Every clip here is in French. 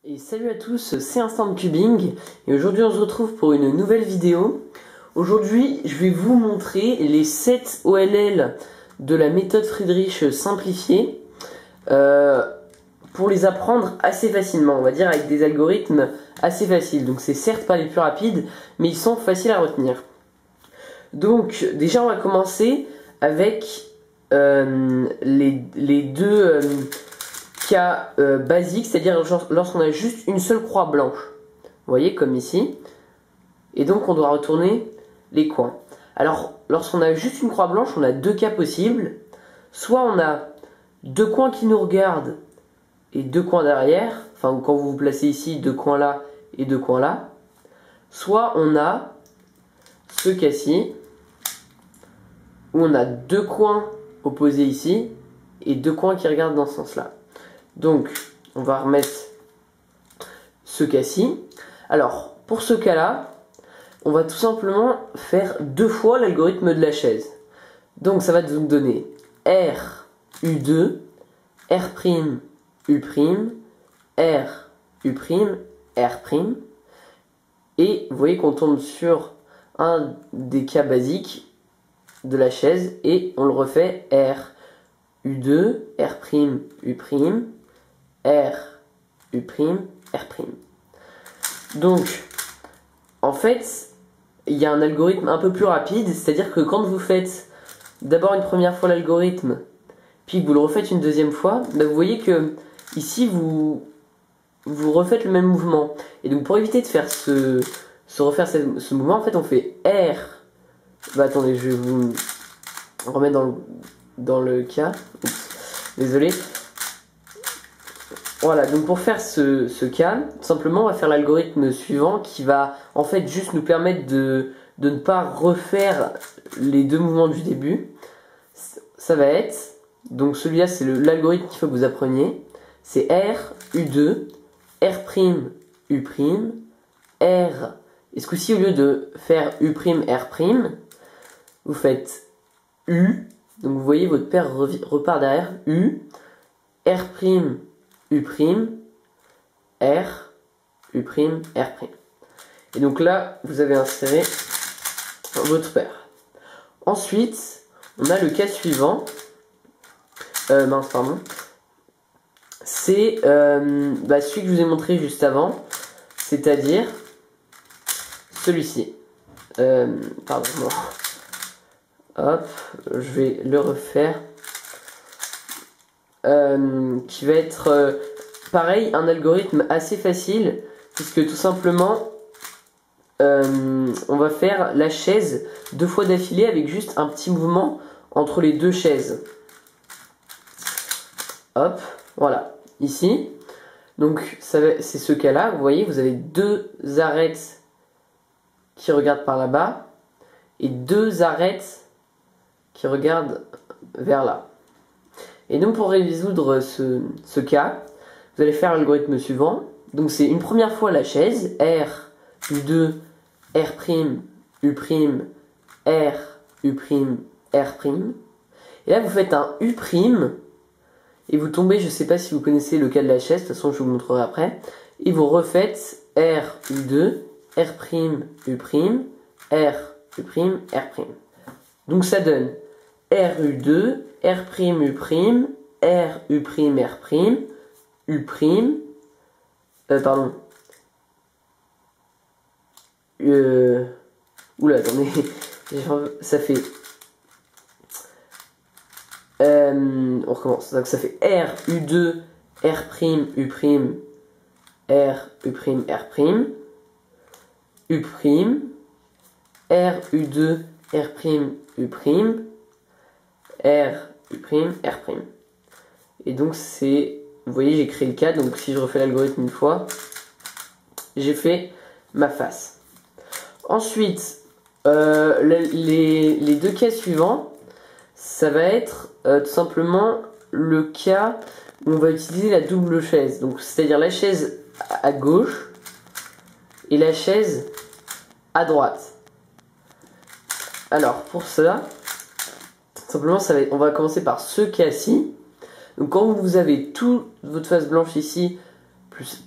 Et salut à tous, c'est Instant Cubing et aujourd'hui on se retrouve pour une nouvelle vidéo. Aujourd'hui je vais vous montrer les 7 OLL de la méthode Friedrich simplifiée pour les apprendre assez facilement, on va dire avec des algorithmes assez faciles. Donc c'est certes pas les plus rapides mais ils sont faciles à retenir. Donc déjà on va commencer avec les deux cas basique, c'est-à-dire lorsqu'on a juste une seule croix blanche. Vous voyez, comme ici. Et donc, on doit retourner les coins. Alors, lorsqu'on a juste une croix blanche, on a deux cas possibles. Soit on a deux coins qui nous regardent et deux coins derrière. Enfin, quand vous vous placez ici, deux coins là et deux coins là. Soit on a ce cas-ci, où on a deux coins opposés ici et deux coins qui regardent dans ce sens-là. Donc, on va remettre ce cas-ci. Alors, pour ce cas-là, on va tout simplement faire deux fois l'algorithme de la chaise. Donc, ça va nous donner R, U2, R', U', R, U', R'. Et vous voyez qu'on tombe sur un des cas basiques de la chaise et on le refait R, U2, R', U', R, U', R'. Donc, en fait, il y a un algorithme un peu plus rapide, c'est-à-dire que quand vous faites d'abord une première fois l'algorithme, puis que vous le refaites une deuxième fois, bah vous voyez que ici vous refaites le même mouvement. Et donc pour éviter de faire refaire ce mouvement, en fait on fait R. Bah attendez, je vais vous remettre dans le cas. Oups, désolé. Voilà, donc pour faire ce cas, tout simplement on va faire l'algorithme suivant qui va en fait juste nous permettre de ne pas refaire les deux mouvements du début. Ça va être, donc celui-là c'est l'algorithme qu'il faut que vous appreniez. C'est R, U2, R', U', R. Et ce coup-ci, au lieu de faire U', R', vous faites U. Donc vous voyez votre paire repart derrière. U, R', U', R, U', R'. Et donc là, vous avez inséré votre paire. Ensuite, on a le cas suivant. C'est celui que je vous ai montré juste avant. C'est-à-dire celui-ci. Pardon, non. Hop, je vais le refaire. Qui va être pareil, un algorithme assez facile, puisque tout simplement on va faire la chaise deux fois d'affilée avec juste un petit mouvement entre les deux chaises. Hop, voilà, ici. Donc c'est ce cas-là, vous voyez, vous avez deux arêtes qui regardent par là-bas et deux arêtes qui regardent vers là. Et donc pour résoudre ce cas, vous allez faire l'algorithme suivant. Donc c'est une première fois la chaise, R, U2, R', U', R, U', R'. Et là vous faites un U', et vous tombez, je ne sais pas si vous connaissez le cas de la chaise, de toute façon je vous montrerai après. Et vous refaites R, U2, R', U', R, U', R'. Donc ça donne R, U2, R', U', R, U', R', U', pardon. Oula, attendez, ça fait... on recommence, donc ça fait R, U2, R', U', R, U', R', U', R, U2, R', U', R, U', R'. Et donc c'est, vous voyez, j'ai créé le cas, donc si je refais l'algorithme une fois, j'ai fait ma face. Ensuite, les deux cas suivants, ça va être tout simplement le cas où on va utiliser la double chaise. Donc c'est-à-dire la chaise à gauche et la chaise à droite. Alors pour ça, simplement on va commencer par ce cas-ci. Donc quand vous avez toute votre face blanche ici, plus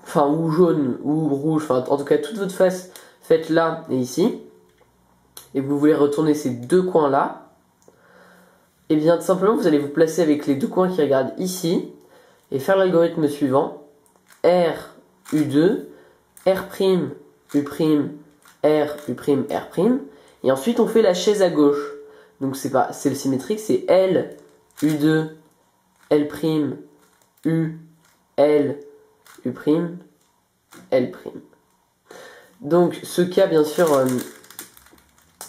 enfin ou jaune ou rouge, enfin en tout cas toute votre face, faites là et ici, et vous voulez retourner ces deux coins là, et bien tout simplement vous allez vous placer avec les deux coins qui regardent ici, et faire l'algorithme suivant, R, U2, R', U', R, U', R', et ensuite on fait la chaise à gauche. Donc c'est le symétrique, c'est L, U2, L', U, L, U', L'. Donc ce cas bien sûr,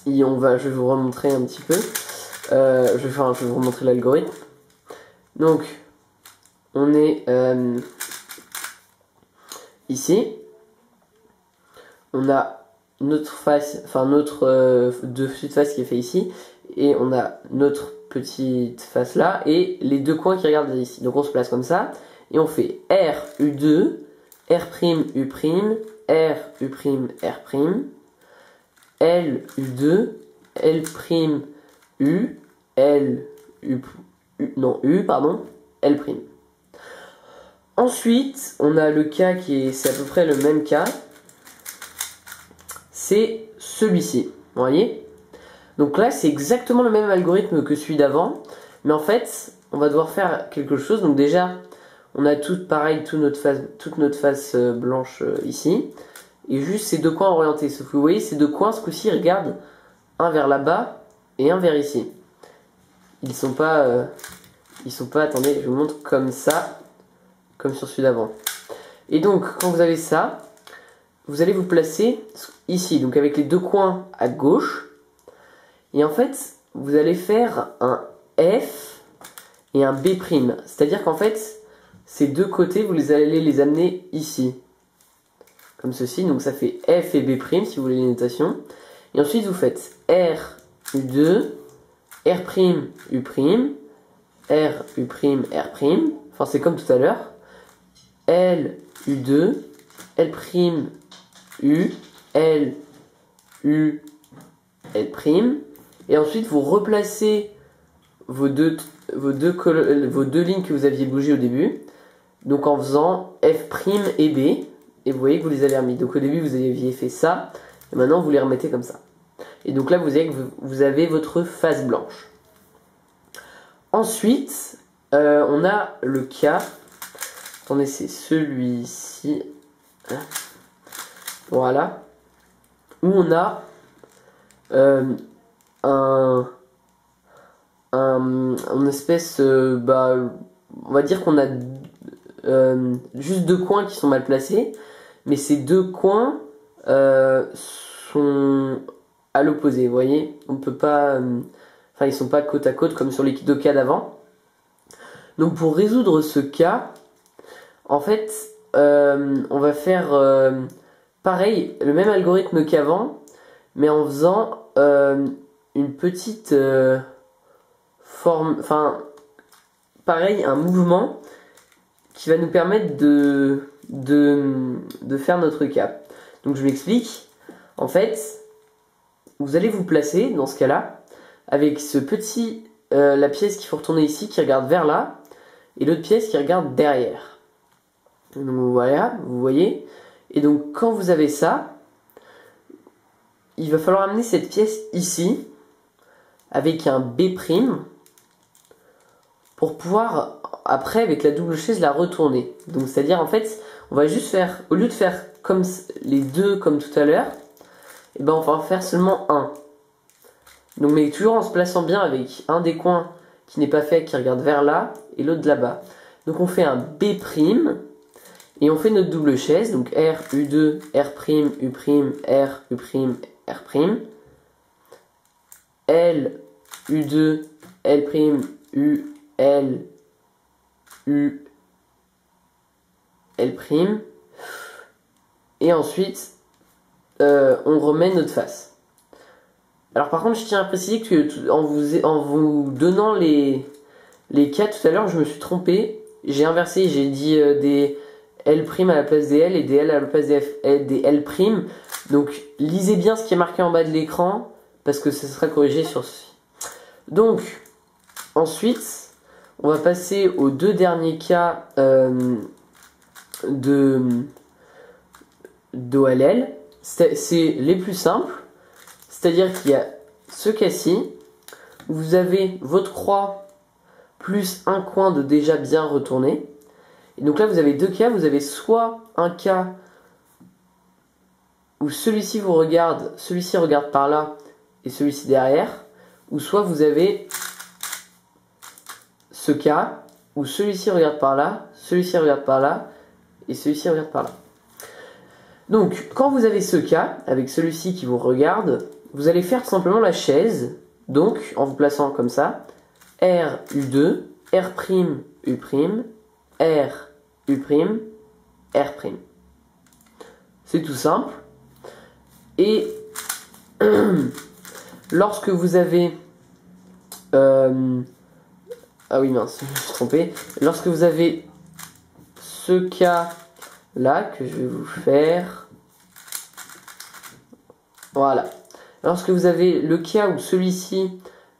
je vais vous remontrer un petit peu. Je vais vous remontrer l'algorithme. Donc on est ici. On a notre face, enfin notre dessus de face qui est fait ici. Et on a notre petite face là. Et les deux coins qui regardent ici. Donc on se place comme ça. Et on fait R, U2, R', U', R, U', R', L, U2, L', U, L, U, pardon, L'. Ensuite, on a le cas c'est à peu près le même cas. C'est celui-ci, vous voyez? Donc là, c'est exactement le même algorithme que celui d'avant. Mais en fait, on va devoir faire quelque chose. Donc déjà, on a tout pareil, toute notre face blanche ici. Et juste ces deux coins orientés. Sauf que vous voyez, ces deux coins, ce coup-ci, regardent un vers là-bas et un vers ici. Ils sont pas, attendez, je vous montre comme ça, comme sur celui d'avant. Et donc, quand vous avez ça, vous allez vous placer ici, donc avec les deux coins à gauche. Et en fait, vous allez faire un F et un B'. C'est-à-dire qu'en fait, ces deux côtés, vous allez les amener ici. Comme ceci, donc ça fait F et B' si vous voulez les notations. Et ensuite, vous faites R, U2, R', U', R, U', R'. Enfin, c'est comme tout à l'heure. L, U2, L', U, L, U, L'. Et ensuite, vous replacez vos deux lignes que vous aviez bougées au début. Donc en faisant F' et B. Et vous voyez que vous les avez remis. Donc au début, vous aviez fait ça. Et maintenant, vous les remettez comme ça. Et donc là, vous voyez que vous avez votre face blanche. Ensuite, on a le cas. Attendez, c'est celui-ci. Voilà. Où on a une espèce... on va dire qu'on a juste deux coins qui sont mal placés. Mais ces deux coins sont à l'opposé, vous voyez. On peut pas... Enfin, ils sont pas côte à côte comme sur les deux cas d'avant. Donc pour résoudre ce cas, en fait, on va faire pareil, le même algorithme qu'avant, mais en faisant une petite forme... Enfin, pareil, un mouvement qui va nous permettre de faire notre cas. Donc je m'explique. En fait, vous allez vous placer dans ce cas-là avec ce petit, la pièce qu'il faut retourner ici qui regarde vers là et l'autre pièce qui regarde derrière. Donc voilà, vous voyez. Et donc quand vous avez ça, il va falloir amener cette pièce ici avec un B' pour pouvoir après avec la double chaise la retourner. Donc c'est à dire en fait on va juste faire, au lieu de faire comme les deux comme tout à l'heure, et ben on va en faire seulement un. Donc mais toujours en se plaçant bien avec un des coins qui n'est pas fait qui regarde vers là et l'autre là-bas. Donc on fait un B' et on fait notre double chaise, donc R, U2, R', U', R, U', R', L, U2, L', U, L, U, L', et ensuite on remet notre face. Alors par contre je tiens à préciser que en vous donnant les cas tout à l'heure je me suis trompé, j'ai inversé, j'ai dit des L' à la place des L et des L à la place des L'. Donc lisez bien ce qui est marqué en bas de l'écran parce que ça sera corrigé sur ceci. Donc ensuite on va passer aux deux derniers cas d'OLL, c'est les plus simples. C'est-à-dire qu'il y a ce cas-ci, où vous avez votre croix plus un coin de déjà bien retourné. Et donc là, vous avez deux cas. Vous avez soit un cas où celui-ci vous regarde, celui-ci regarde par là et celui-ci derrière. Ou soit vous avez ce cas où celui-ci regarde par là, celui-ci regarde par là et celui-ci regarde par là. Donc, quand vous avez ce cas, avec celui-ci qui vous regarde, vous allez faire tout simplement la chaise, donc en vous plaçant comme ça, R, U2, R', U', R, U', R'. C'est tout simple. Et lorsque vous avez... ah oui mince, je me suis trompé. Lorsque vous avez ce cas là que je vais vous faire, voilà. Lorsque vous avez le cas où celui-ci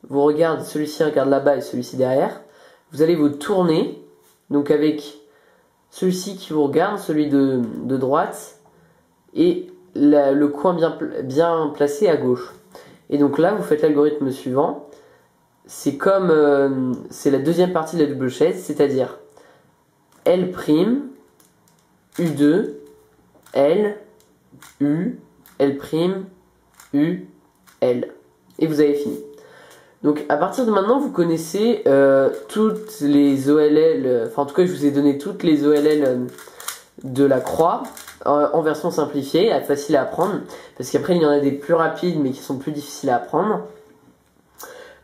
vous regarde, celui-ci regarde là-bas et celui-ci derrière, vous allez vous tourner, donc avec celui-ci qui vous regarde, celui de droite, et le coin bien placé à gauche. Et donc là, vous faites l'algorithme suivant. C'est comme c'est la deuxième partie de la double chaise, c'est-à-dire L', U2, L, U, L', U, L. Et vous avez fini. Donc à partir de maintenant, vous connaissez toutes les OLL, enfin en tout cas je vous ai donné toutes les OLL de la croix en version simplifiée, facile à apprendre, parce qu'après il y en a des plus rapides mais qui sont plus difficiles à apprendre.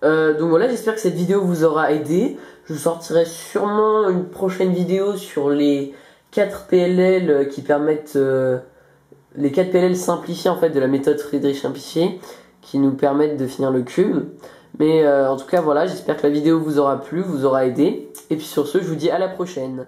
Donc voilà, j'espère que cette vidéo vous aura aidé. Je sortirai sûrement une prochaine vidéo sur les 4 PLL qui permettent les 4 PLL simplifiés en fait de la méthode Friedrich simplifiée, qui nous permettent de finir le cube. Mais en tout cas voilà, j'espère que la vidéo vous aura plu, vous aura aidé. Et puis sur ce, je vous dis à la prochaine.